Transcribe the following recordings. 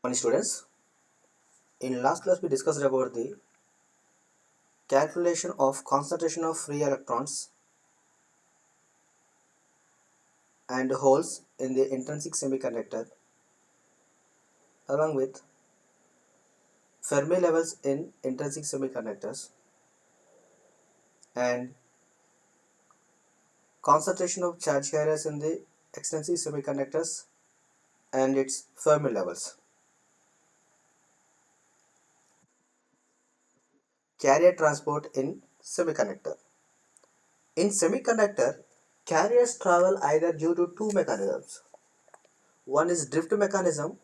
Morning students, in last class we discussed about the calculation of concentration of free electrons and holes in the intrinsic semiconductor along with Fermi levels in intrinsic semiconductors and concentration of charge carriers in the extrinsic semiconductors and its Fermi levels. Carrier transport in semiconductor. In semiconductor, carriers travel either due to two mechanisms. One is drift mechanism,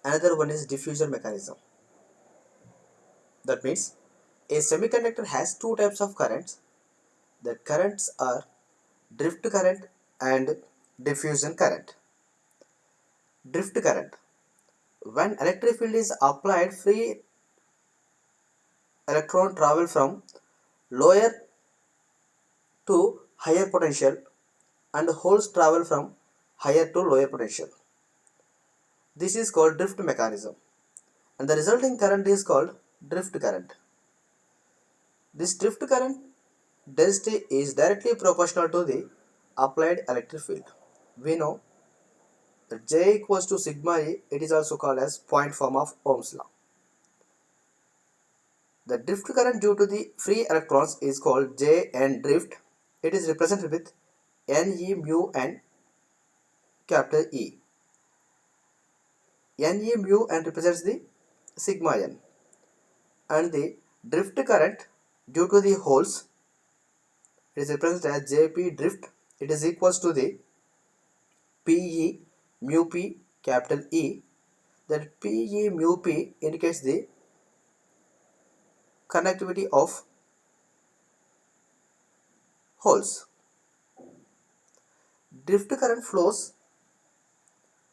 another one is diffusion mechanism. That means a semiconductor has two types of currents. The currents are drift current and diffusion current. Drift current. When electric field is applied, free electron travel from lower to higher potential and holes travel from higher to lower potential. This is called drift mechanism and the resulting current is called drift current. This drift current density is directly proportional to the applied electric field. We know that J equals to sigma E, it is also called as point form of Ohm's law. The drift current due to the free electrons is called Jn drift. It is represented with Ne mu and capital E. Ne mu and represents the sigma n, and the drift current due to the holes is represented as Jp drift. It is equals to the Pe mu p capital E. That Pe mu p indicates the connectivity of holes. Drift current flows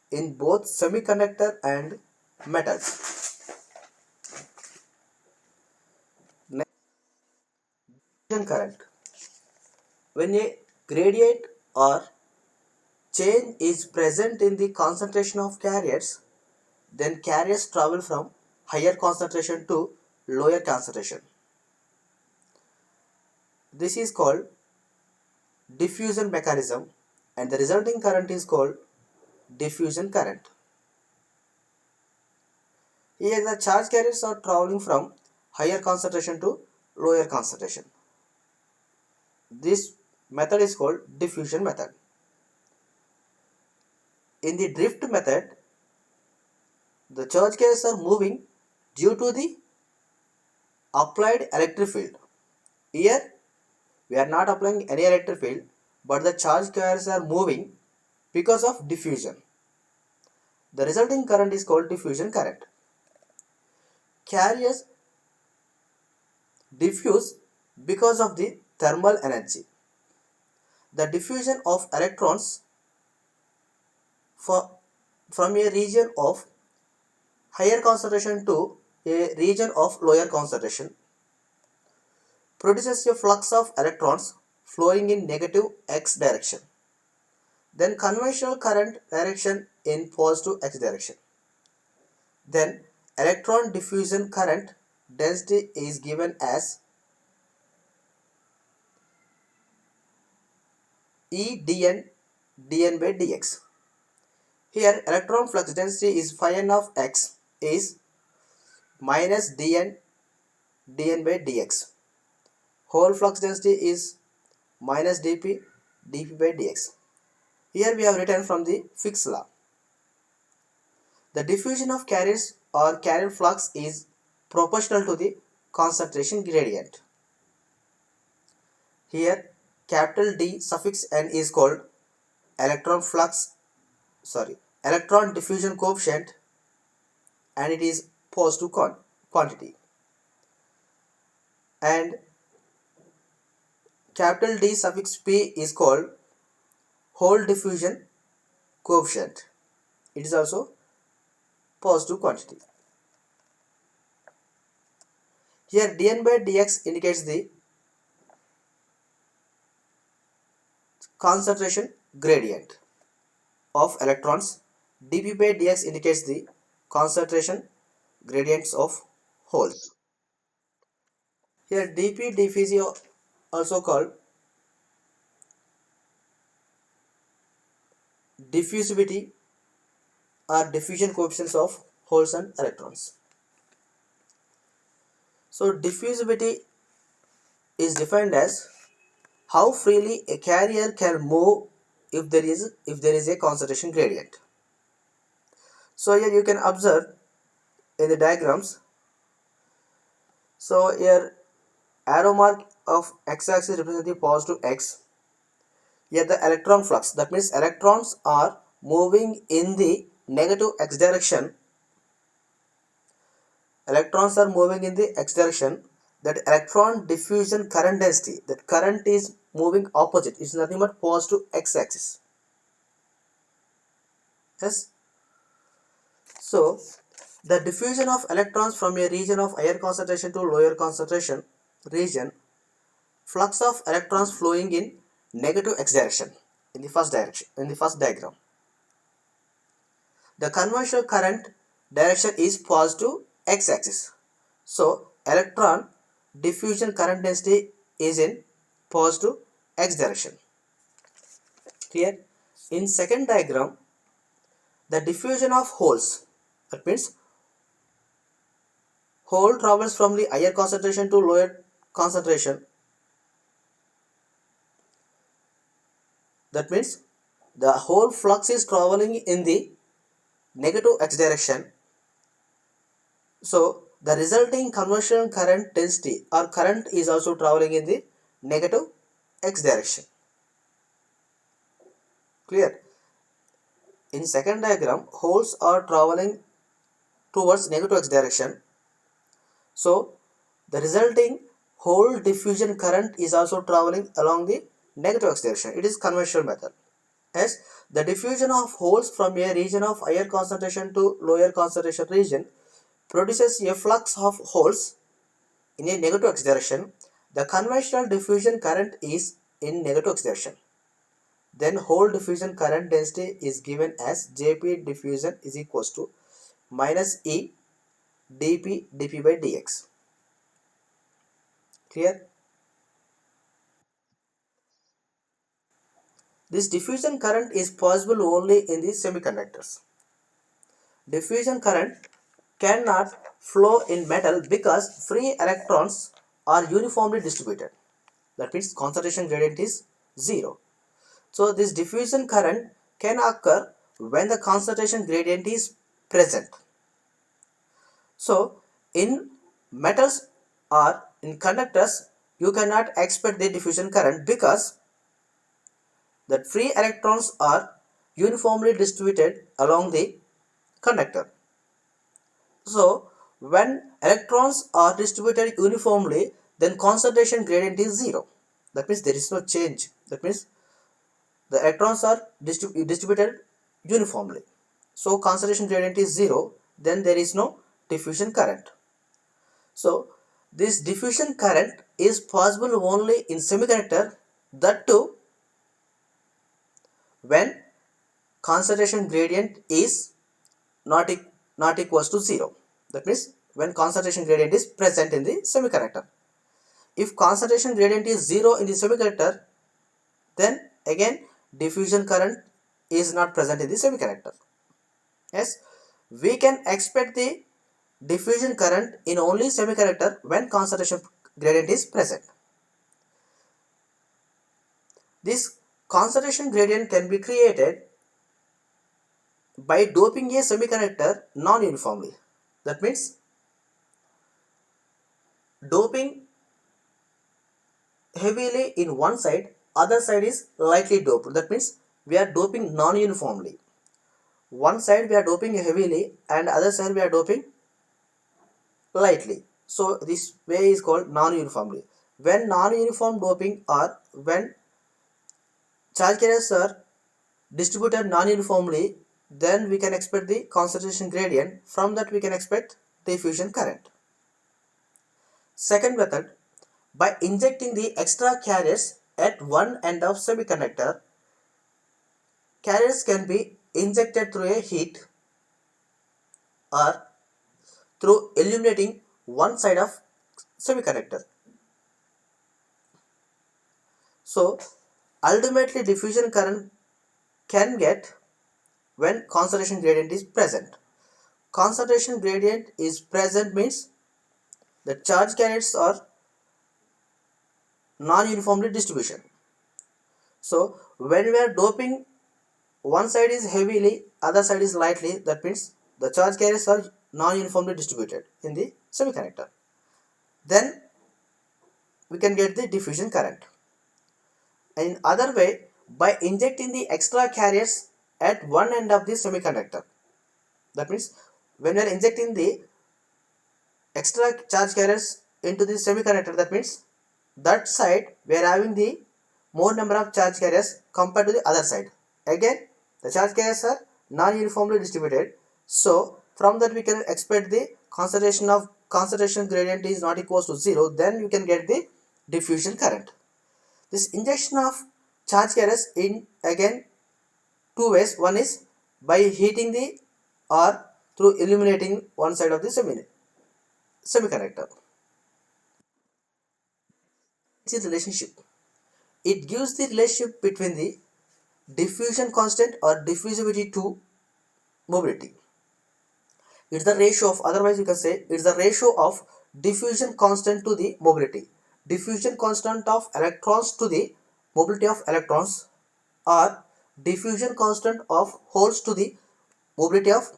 in both semiconductor and metals. Next, diffusion current. When a gradient or change is present in the concentration of carriers, then carriers travel from higher concentration to lower concentration. This is called diffusion mechanism and the resulting current is called diffusion current. Here the charge carriers are traveling from higher concentration to lower concentration. This method is called diffusion method. In the drift method, the charge carriers are moving due to the applied electric field. Here we are not applying any electric field, but the charge carriers are moving because of diffusion. The resulting current is called diffusion current. Carriers diffuse because of the thermal energy. The diffusion of electrons from a region of higher concentration to a region of lower concentration produces a flux of electrons flowing in negative x direction. Then conventional current direction in positive x direction. Then electron diffusion current density is given as E dn by dx. Here electron flux density is phi n of x is minus dn by dx. Hole flux density is minus dp by dx. Here we have written from the Fick's law. The diffusion of carriers or carrier flux is proportional to the concentration gradient. Here capital D suffix n is called electron diffusion coefficient and it is positive quantity. And capital D suffix P is called hole diffusion coefficient. It is also positive quantity. Here dn by dx indicates the concentration gradient of electrons. dp by dx indicates the concentration gradients of holes. Here dP dph is also called diffusivity or diffusion coefficients of holes and electrons. So diffusivity is defined as how freely a carrier can move if there is a concentration gradient. So here you can observe in the diagrams. So here arrow mark of x-axis represents the positive x. Here the electron flux, that means electrons are moving in the negative x direction. Electrons are moving in the x direction. That electron diffusion current density, that current is moving opposite. It's nothing but positive x-axis. Yes. So the diffusion of electrons from a region of higher concentration to lower concentration region, flux of electrons flowing in negative x direction in the first diagram. The conventional current direction is positive x-axis. So electron diffusion current density is in positive x direction. Clear? In second diagram, the diffusion of holes, that means hole travels from the higher concentration to lower concentration. That means the whole flux is traveling in the negative x direction. So the resulting conversion current density or current is also traveling in the negative x direction. Clear? In second diagram, holes are traveling towards negative x direction. So the resulting hole diffusion current is also traveling along the negative x direction. It is conventional method. As the diffusion of holes from a region of higher concentration to lower concentration region produces a flux of holes in a negative x direction. The conventional diffusion current is in negative x direction. Then hole diffusion current density is given as Jp diffusion is equals to minus E dp by dx. Clear? This diffusion current is possible only in the semiconductors. Diffusion current cannot flow in metal because free electrons are uniformly distributed. That means concentration gradient is 0. So this diffusion current can occur when the concentration gradient is present. So in metals or in conductors, you cannot expect the diffusion current because the free electrons are uniformly distributed along the conductor. So when electrons are distributed uniformly, then concentration gradient is 0. That means there is no change. That means the electrons are distributed uniformly. So concentration gradient is 0, then there is no diffusion current. So this diffusion current is possible only in semiconductor, that too when concentration gradient is not equals to 0. That means when concentration gradient is present in the semiconductor. If concentration gradient is 0 in the semiconductor, then again diffusion current is not present in the semiconductor. Yes, we can expect the diffusion current in only semiconductor when concentration gradient is present. This concentration gradient can be created by doping a semiconductor non-uniformly. That means doping heavily in one side, other side is lightly doped. That means we are doping non-uniformly. One side we are doping heavily and other side we are doping lightly. So this way is called non-uniformly. When non-uniform doping or when charge carriers are distributed non-uniformly, then we can expect the concentration gradient. From that we can expect diffusion current. Second method, by injecting the extra carriers at one end of semiconductor, carriers can be injected through a heat or through illuminating one side of semiconductor. So ultimately diffusion current can get when concentration gradient is present. Concentration gradient is present means the charge carriers are non-uniformly distribution. So when we are doping, one side is heavily, other side is lightly, that means the charge carriers are non-uniformly distributed in the semiconductor. Then we can get the diffusion current. In other way, by injecting the extra carriers at one end of the semiconductor. That means when we are injecting the extra charge carriers into the semiconductor, that means that side we are having the more number of charge carriers compared to the other side. Again, the charge carriers are non-uniformly distributed. So from that we can expect the concentration gradient is not equals to 0. Then you can get the diffusion current. This injection of charge carriers in again two ways. One is by heating the or through illuminating one side of the semiconductor. It's a relationship. It gives the relationship between the diffusion constant or diffusivity to mobility. It's the ratio of, otherwise you can say it's the ratio of diffusion constant to the mobility. Diffusion constant of electrons to the mobility of electrons, or diffusion constant of holes to the mobility of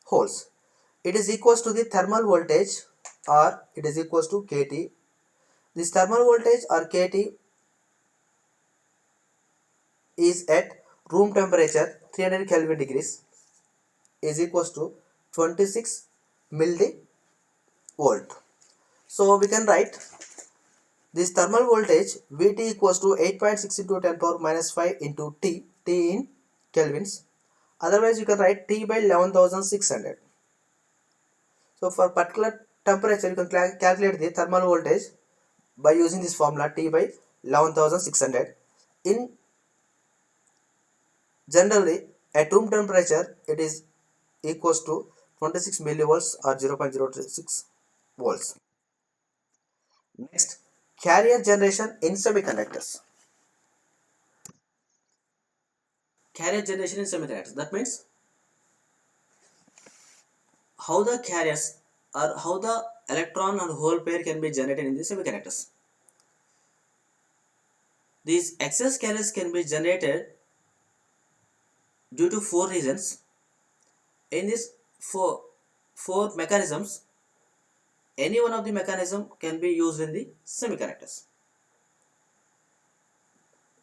holes. It is equals to the thermal voltage, or it is equals to kT. This thermal voltage or kT is at room temperature 300 Kelvin degrees is equals to 26 millivolt. So we can write this thermal voltage Vt equals to 8.6 into 10 power minus 5 into T in kelvins. Otherwise you can write T by 11,600. So for particular temperature you can calculate the thermal voltage by using this formula T by 11,600. In generally at room temperature it is equals to 26 millivolts or 0.036 volts. Next, carrier generation in semiconductors. Carrier generation in semiconductors. That means how the carriers or how the electron and hole pair can be generated in the semiconductors. These excess carriers can be generated due to four reasons. In these four mechanisms, any one of the mechanism can be used in the semiconductors.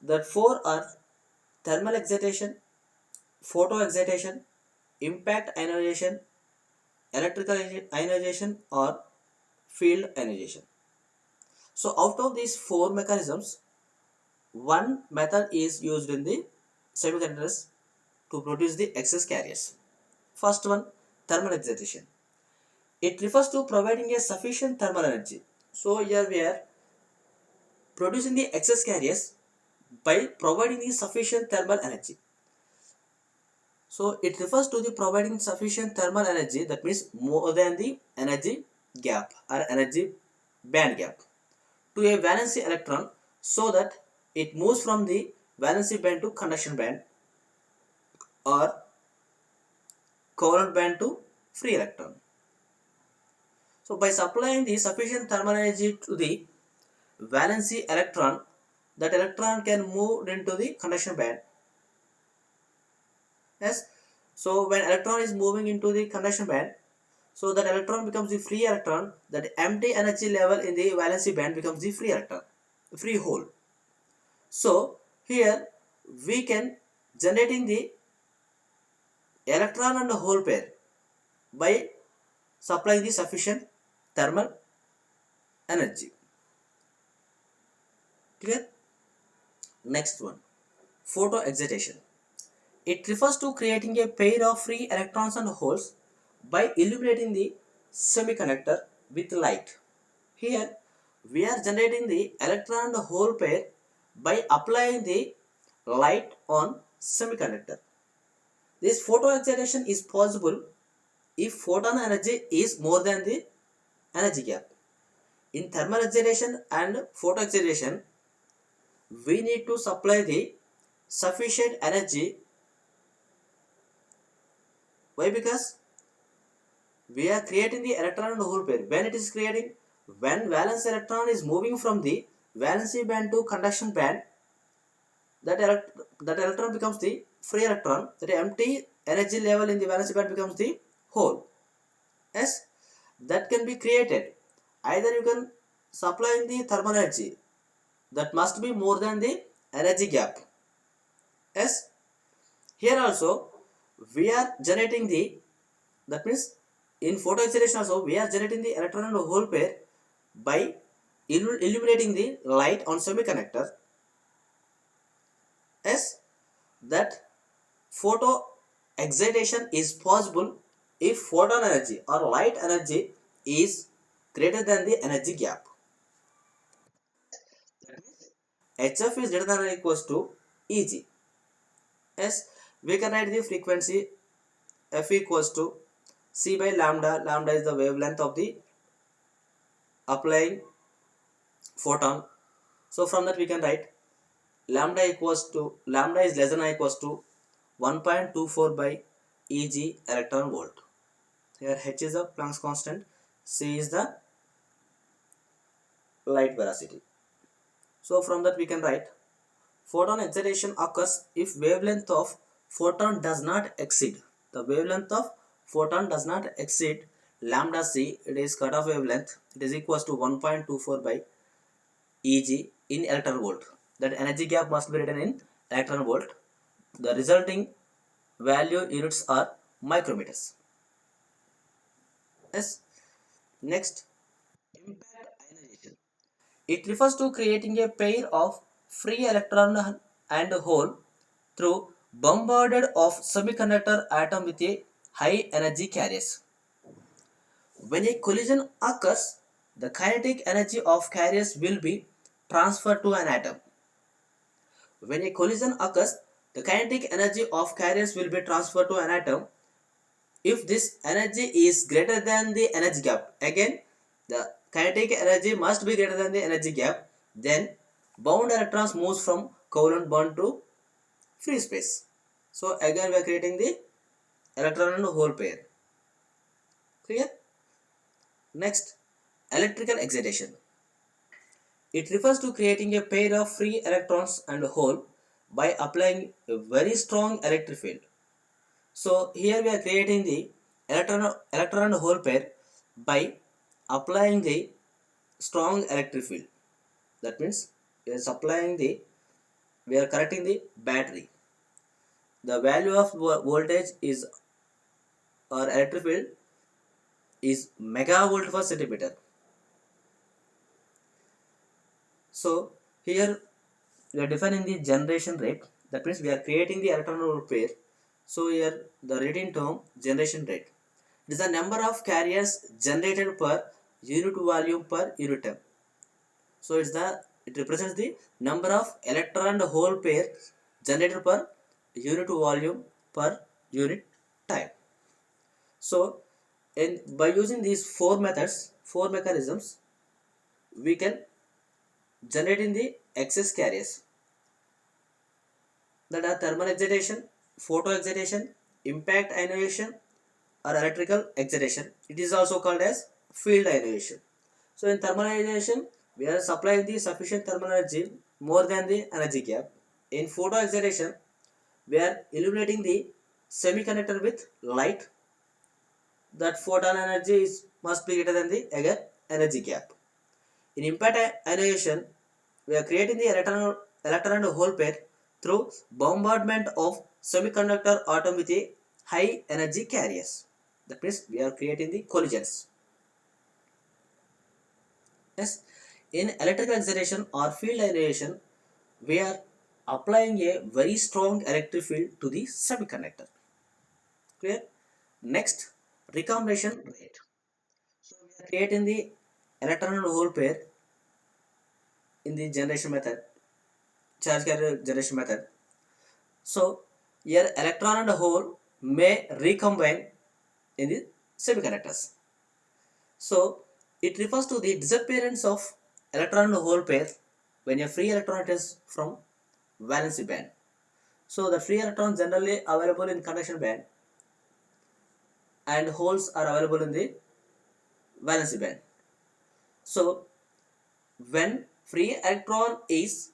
That four are thermal excitation, photo excitation, impact ionization, electrical ionization, or field ionization. So out of these four mechanisms, one method is used in the semiconductors to produce the excess carriers. First one, thermal excitation. It refers to providing a sufficient thermal energy. So here we are producing the excess carriers by providing the sufficient thermal energy. So it refers to the providing sufficient thermal energy, that means more than the energy gap or energy band gap, to a valency electron, so that it moves from the valency band to conduction band or covalent band to free electron. So by supplying the sufficient thermal energy to the valency electron, that electron can move into the conduction band. Yes. So when electron is moving into the conduction band, so that electron becomes the free electron, that empty energy level in the valency band becomes the free electron, the free hole. So here we can generating the electron and hole pair by supplying the sufficient thermal energy. Clear? Next one, photo excitation. It refers to creating a pair of free electrons and holes by illuminating the semiconductor with light. Here we are generating the electron and hole pair by applying the light on semiconductor. This photo excitation is possible if photon energy is more than the energy gap. In thermal excitation and photo excitation, we need to supply the sufficient energy. Why? Because we are creating the electron and hole pair. When it is creating, when valence electron is moving from the valency band to conduction band, that electron becomes the free electron. That empty energy level in the valency band becomes the hole. Yes, that can be created. Either you can supply in the thermal energy that must be more than the energy gap. Yes, here also we are generating the, that means in photo excitation also we are generating the electron and hole pair by illuminating the light on semiconductor. Yes, that photo excitation is possible if photon energy or light energy is greater than the energy gap. HF is greater than or equals to Eg. Yes, we can write the frequency F equals to C by lambda. Lambda is the wavelength of the applying photon. So from that we can write lambda is less than or equals to 1.24 by Eg electron volt. Here H is the Planck's constant, C is the light velocity. So from that we can write photon excitation occurs if wavelength of photon does not exceed, the wavelength of photon does not exceed lambda c, it is cutoff wavelength, it is equals to 1.24 by Eg in electron volt. That energy gap must be written in electron volt. The resulting value units are micrometers. Yes. Next, impact ionization. It refers to creating a pair of free electron and hole through bombarded of semiconductor atom with a high energy carriers. When a collision occurs, the kinetic energy of carriers will be transferred to an atom. When a collision occurs, the kinetic energy of carriers will be transferred to an atom. If this energy is greater than the energy gap, again the kinetic energy must be greater than the energy gap, then bound electrons moves from covalent bond to free space. So again we are creating the electron and hole pair. Clear? Next, electrical excitation. It refers to creating a pair of free electrons and hole by applying a very strong electric field. So here we are creating the electron and hole pair by applying the strong electric field. That means we are connecting the battery. The value of voltage is, or electric field is megavolt per centimeter. So here we are defining the generation rate. That means we are creating the electron hole pair. So here the reading term generation rate. It is the number of carriers generated per unit volume per unit time. So it represents the number of electron and hole pair generated per unit volume per unit time. So by using these four mechanisms, we can generate in the excess carriers, that are thermal excitation, photo excitation, impact ionization, or electrical excitation. It is also called as field ionization. So in thermal ionization, we are supplying the sufficient thermal energy more than the energy gap. In photo excitation, we are illuminating the semiconductor with light. That photon energy must be greater than the energy gap. In impact ionization, we are creating the electron and hole pair through bombardment of semiconductor atom with a high energy carriers. That means we are creating the collisions. Yes, in electrical excitation or field ionization, we are applying a very strong electric field to the semiconductor. Clear? Next, recombination rate. So we are creating the electron and hole pair in the generation method, charge carrier generation method. So here electron and hole may recombine in the semiconductors. So it refers to the disappearance of electron in a hole pair when a free electron is from valency band. So the free electrons generally available in conduction band and holes are available in the valency band. So when free electron is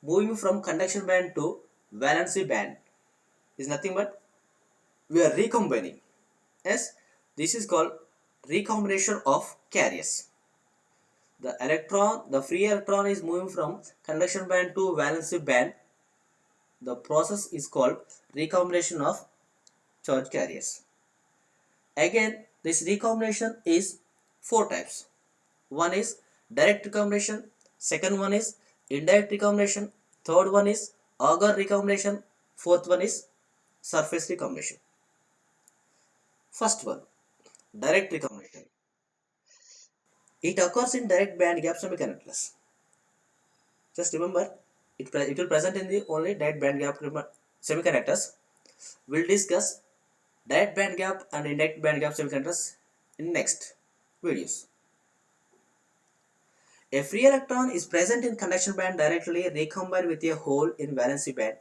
moving from conduction band to valency band is nothing but we are recombining. Yes, this is called recombination of carriers. The free electron is moving from conduction band to valency band. The process is called recombination of charge carriers. Again, this recombination is four types. One is direct recombination, second one is indirect recombination, third one is Auger recombination, fourth one is surface recombination. First one, direct recombination. It occurs in direct band gap semiconductors. Just remember, it will present in the only direct band gap semiconductors. We'll discuss direct band gap and indirect band gap semiconductors in next videos. A free electron is present in conduction band directly recombined with a hole in valency band,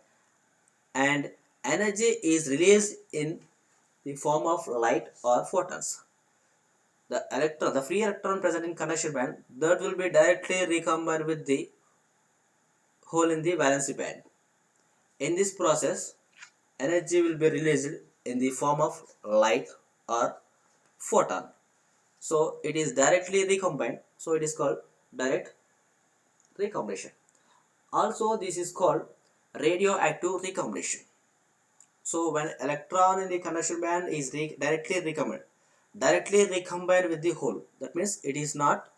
and energy is released in the form of light or photons. The free electron present in conduction band that will be directly recombined with the hole in the valency band. In this process, energy will be released in the form of light or photon. So it is directly recombined. So it is called direct recombination. Also, this is called radioactive recombination. So when electron in the conduction band is directly recombined with the hole. That means it is not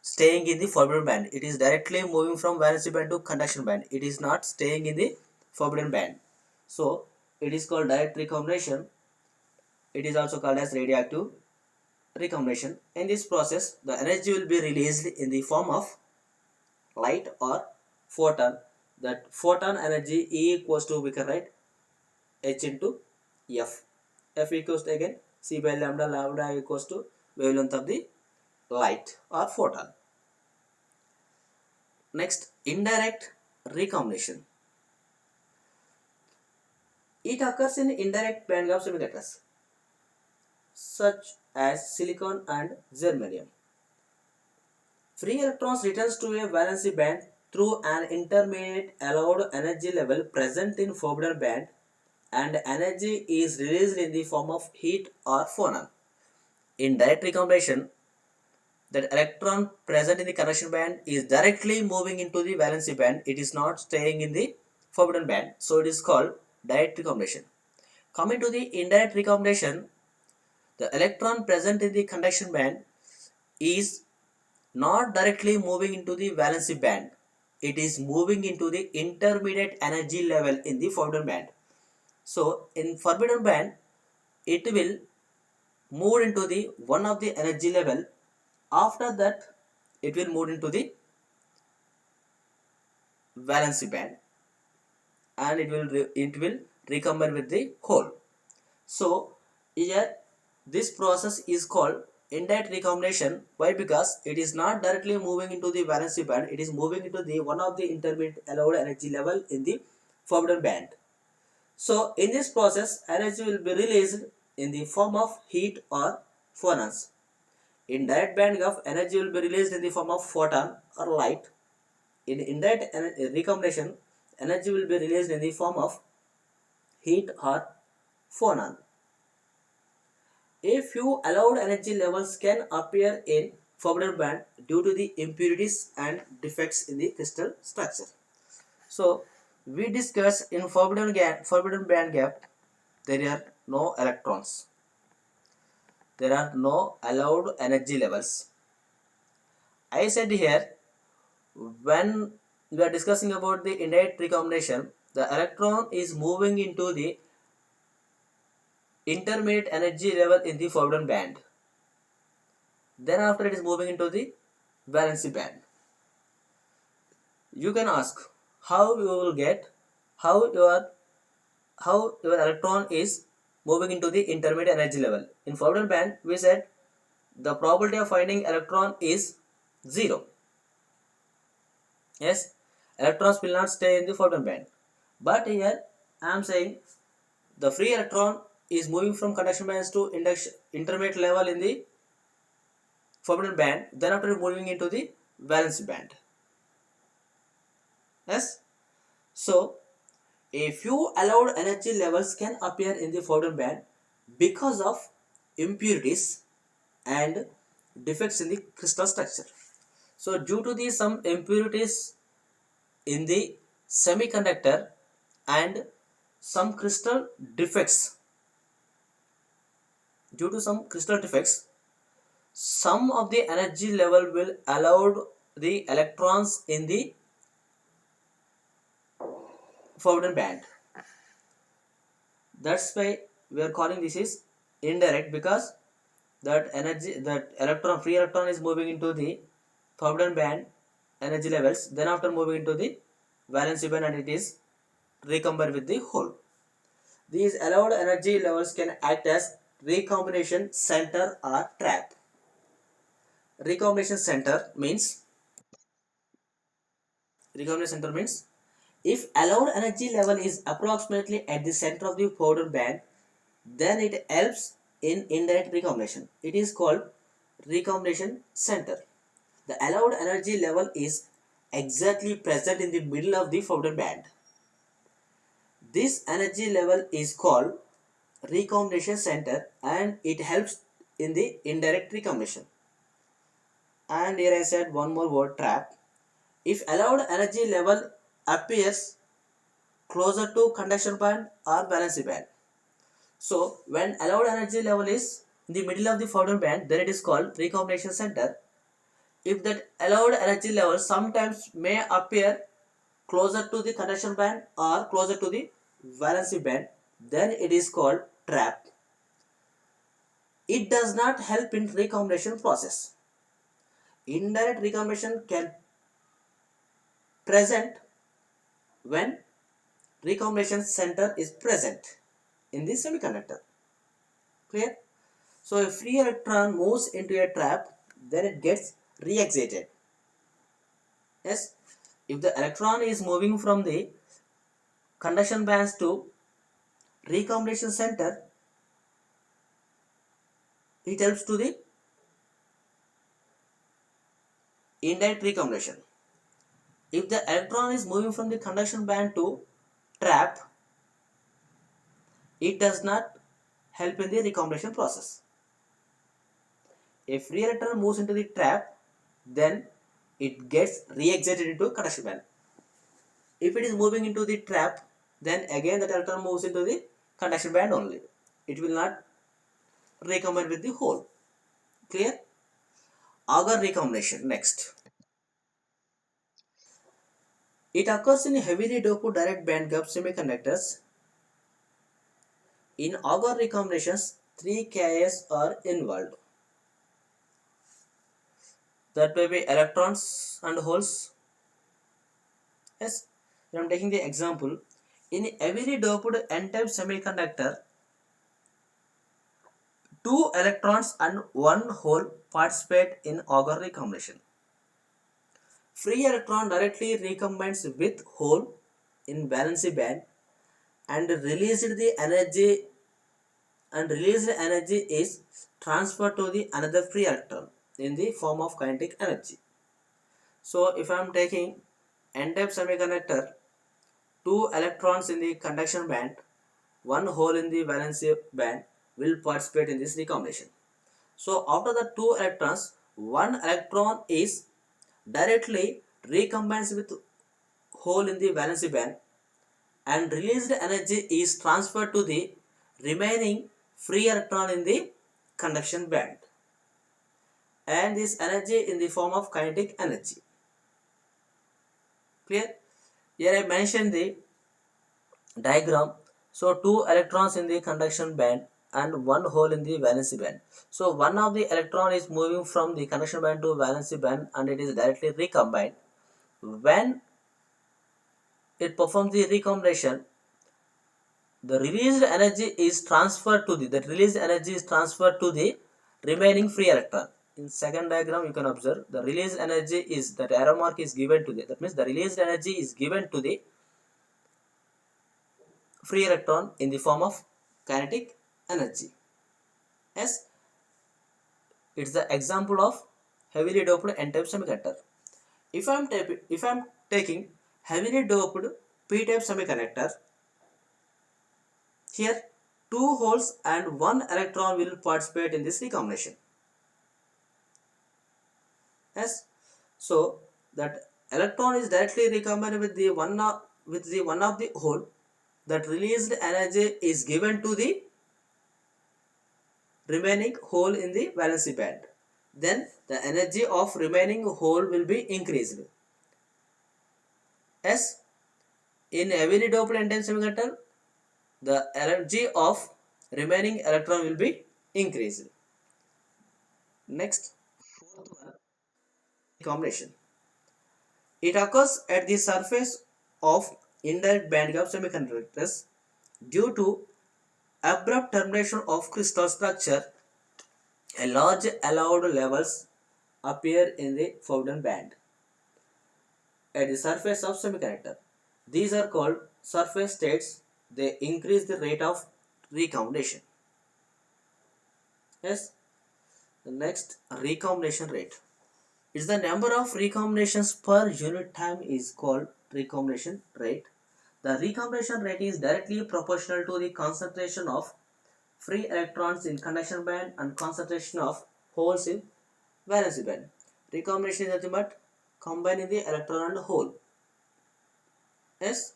staying in the forbidden band. It is directly moving from valency band to conduction band. It is not staying in the forbidden band. So it is called direct recombination. It is also called as radioactive recombination. In this process, the energy will be released in the form of light or photon. That photon energy E equals to, we can write H into F. F equals to again C by lambda, lambda equals to wavelength of the light or photon. Next, indirect recombination. It occurs in indirect band gap semiconductors such as silicon and germanium. Free electrons returns to a valency band through an intermediate allowed energy level present in forbidden band, and energy is released in the form of heat or phonon. In direct recombination, that electron present in the conduction band is directly moving into the valency band. It is not staying in the forbidden band. So it is called direct recombination. Coming to the indirect recombination, the electron present in the conduction band is not directly moving into the valency band. It is moving into the intermediate energy level in the forbidden band. So in forbidden band, it will move into the one of the energy level. After that, it will move into the valency band, and it will recombine with the hole. So here this process is called indirect recombination. Why? Because it is not directly moving into the valency band. It is moving into the one of the intermediate allowed energy level in the forbidden band. So in this process, energy will be released in the form of heat or phonons. In direct band gap, energy will be released in the form of photon or light. In indirect recombination, energy will be released in the form of heat or phonon. A few allowed energy levels can appear in forbidden band due to the impurities and defects in the crystal structure. So we discussed in forbidden band gap, there are no electrons. There are no allowed energy levels. I said here, when we are discussing about the indirect recombination, the electron is moving into the intermediate energy level in the forbidden band. Then after it is moving into the valency band. You can ask how you will get how your electron is moving into the intermediate energy level. In forbidden band, we said the probability of finding electron is 0. Yes, electrons will not stay in the forbidden band. But here I am saying the free electron is moving from conduction bands to intermediate level in the forbidden band, then after moving into the valence band. Yes, so a few allowed energy levels can appear in the forbidden band because of impurities and defects in the crystal structure. So due to the some impurities in the semiconductor and some crystal defects, due to some crystal defects, some of the energy level will allow the electrons in the forbidden band. That's why we are calling this is indirect, because that energy, that electron, free electron is moving into the forbidden band energy levels, then after moving into the valence band and it is recombined with the hole. These allowed energy levels can act as recombination center or trap. Recombination center means if allowed energy level is approximately at the center of the forbidden band, then it helps in indirect recombination. It is called recombination center. The allowed energy level is exactly present in the middle of the forbidden band. This energy level is called recombination center and it helps in the indirect recombination. And here I said one more word, trap. If allowed energy level appears closer to conduction band or valence band. So when allowed energy level is in the middle of the forbidden band, then it is called recombination center. If that allowed energy level sometimes may appear closer to the conduction band or closer to the valency band, then it is called trap. It does not help in recombination process. Indirect recombination can present when recombination center is present in the semiconductor. Clear? So if free electron moves into a trap, then it gets re-excited. Yes, if the electron is moving from the conduction bands to recombination center, it helps to the indirect recombination. If the electron is moving from the conduction band to trap, it does not help in the recombination process. If free electron moves into the trap, then it gets re-excited into conduction band. If it is moving into the trap, then again that electron moves into the conduction band only. It will not recombine with the hole. Clear? Auger recombination next. It occurs in heavily doped direct band gap semiconductors. In Auger recombinations, 3 Ks are involved. That may be electrons and holes. Yes, I am taking the example. In heavily doped n-type semiconductor, 2 electrons and 1 hole participate in Auger recombination. Free electron directly recombines with hole in valency band and released energy is transferred to the another free electron in the form of kinetic energy. So if I am taking n-type semiconductor, 2 electrons in the conduction band, 1 hole in the valency band will participate in this recombination. So after the 2 electrons, 1 electron is directly recombines with hole in the valency band and released energy is transferred to the remaining free electron in the conduction band, and this energy in the form of kinetic energy. Clear? Here I mentioned the diagram. So 2 electrons in the conduction band and 1 hole in the valency band. So one of the electron is moving from the conduction band to valency band and it is directly recombined. When it performs the recombination, the released energy is transferred to the remaining free electron. In second diagram you can observe the released energy is that arrow mark is given to the, that means the released energy is given to the free electron in the form of kinetic energy. Yes, it's the example of heavily doped n-type semiconductor. If I'm taking heavily doped p-type semiconductor, here two holes and one electron will participate in this recombination. Yes, so that electron is directly recombined with the one of the hole. That released energy is given to the remaining hole in the valency band. Then the energy of remaining hole will be increased. As in heavily doped n-type semiconductor, the energy of remaining electron will be increased. Next, fourth one, recombination. It occurs at the surface of indirect bandgap semiconductors due to abrupt termination of crystal structure. A large allowed levels appear in the forbidden band at the surface of semiconductor. These are called surface states. They increase the rate of recombination. Yes. The next, recombination rate. It's the number of recombinations per unit time is called recombination rate. The recombination rate is directly proportional to the concentration of free electrons in conduction band and concentration of holes in valence band. Recombination is nothing but combining the electron and hole. Yes.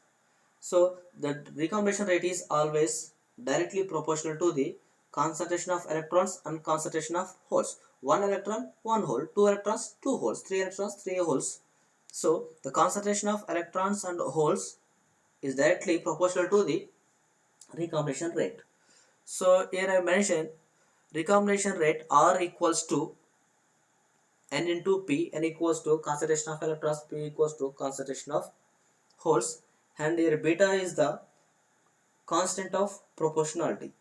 So the recombination rate is always directly proportional to the concentration of electrons and concentration of holes. One electron, one hole, two electrons, two holes, three electrons, three holes. So the concentration of electrons and holes is directly proportional to the recombination rate. So here I mentioned recombination rate R equals to N into P, N equals to concentration of electrons, P equals to concentration of holes, and here beta is the constant of proportionality.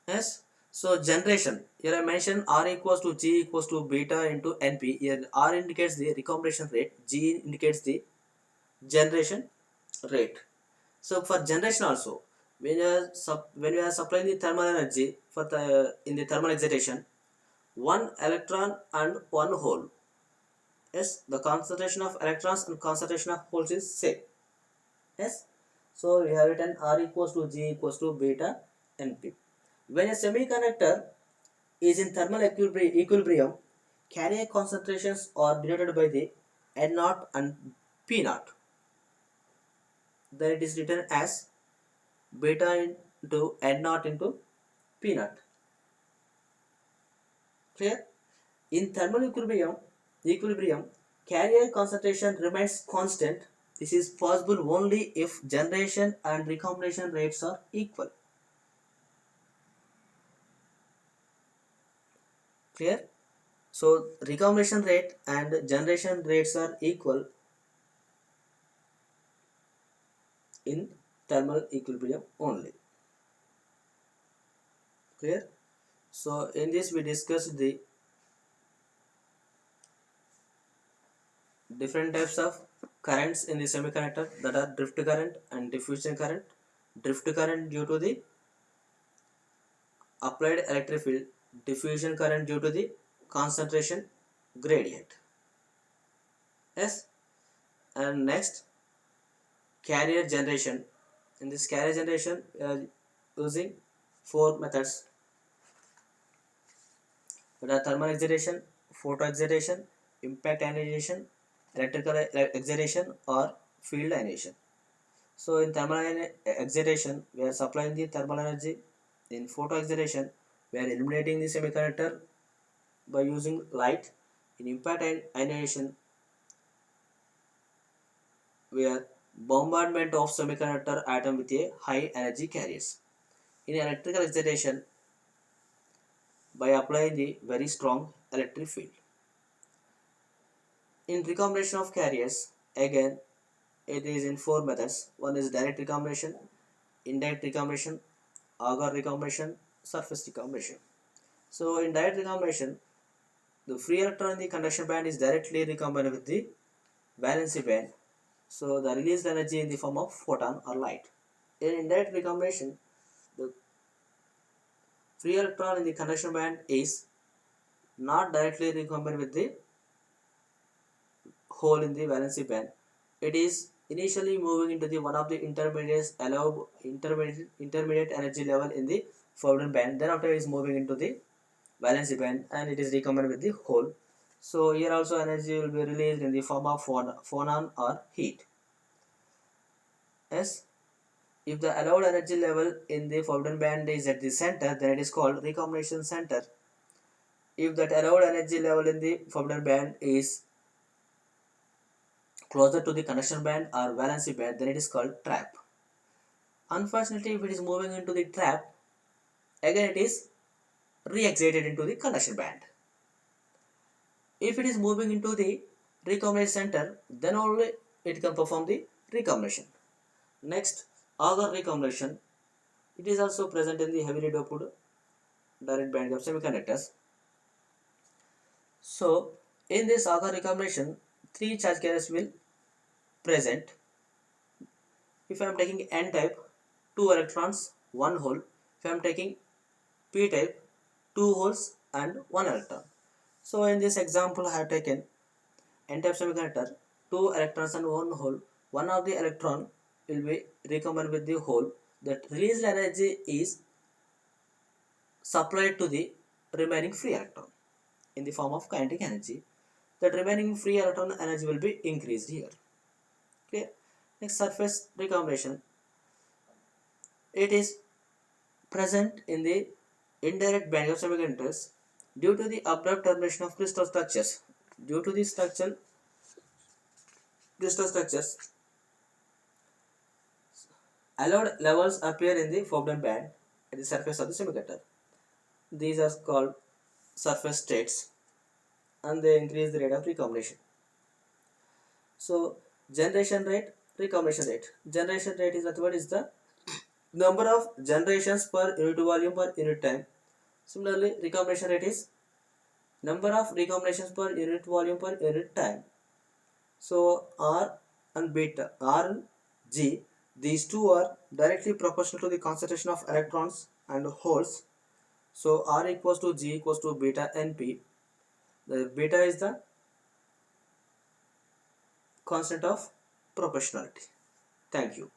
Yes. So generation, here I mentioned R equals to G equals to beta into NP. Here R indicates the recombination rate, G indicates the generation rate. So for generation also, when you are supplying the thermal energy for the in the thermal excitation, one electron and one hole. Yes, the concentration of electrons and concentration of holes is same. Yes, so we have written R equals to G equals to beta NP. When a semiconductor is in thermal equilibrium, carrier concentrations are denoted by the N naught and P naught. Then it is written as beta into N naught into P naught. Clear? In thermal equilibrium, carrier concentration remains constant. This is possible only if generation and recombination rates are equal. Clear? So recombination rate and generation rates are equal in thermal equilibrium only. Clear? So in this we discussed the different types of currents in the semiconductor, that are drift current and diffusion current. Drift current due to the applied electric field, diffusion current due to the concentration gradient. Yes. And next, carrier generation. In this carrier generation we are using four methods, that are thermal excitation, photo excitation, impact ionization, electrical excitation, or field ionization. So in thermal excitation we are supplying the thermal energy. In photo excitation we are illuminating the semiconductor by using light. In impact ionization we are bombardment of semiconductor atom with a high energy carriers. In electrical excitation by applying the very strong electric field. In recombination of carriers, again it is in four methods. One is direct recombination, indirect recombination, agar recombination, surface recombination. So in direct recombination, the free electron in the conduction band is directly recombined with the valency band. So the released energy in the form of photon or light. In indirect recombination, the free electron in the conduction band is not directly recombined with the hole in the valency band. It is initially moving into the one of the intermediate energy level in the forbidden band. Thereafter it is moving into the valency band and it is recombined with the hole. So here also energy will be released in the form of phonon or heat. Yes, if the allowed energy level in the forbidden band is at the center, then it is called recombination center. If that allowed energy level in the forbidden band is closer to the conduction band or valency band, then it is called trap. Unfortunately, if it is moving into the trap, again it is re-excited into the conduction band. If it is moving into the recombination center, then only it can perform the recombination. Next, agar recombination. It is also present in the heavily doped direct band gap semiconductors. So, in this agar recombination, three charge carriers will present. If I am taking N type, 2 electrons, 1 hole. If I am taking P type, 2 holes and 1 electron. So in this example I have taken N-type semiconductor, 2 electrons and 1 hole. One of the electron will be recombined with the hole. That released energy is supplied to the remaining free electron in the form of kinetic energy. That remaining free electron energy will be increased here. Okay. Next, surface recombination. It is present in the indirect band of semiconductors due to the abrupt termination of crystal structures. Due to the crystal structures, allowed levels appear in the forbidden band at the surface of the semiconductor. These are called surface states and they increase the rate of recombination. So generation rate, recombination rate. Generation rate is nothing but is the number of generations per unit volume per unit time. Similarly, recombination rate is number of recombinations per unit volume per unit time. So R and beta, R and G, these two are directly proportional to the concentration of electrons and holes. So R equals to G equals to beta NP. The beta is the constant of proportionality. Thank you.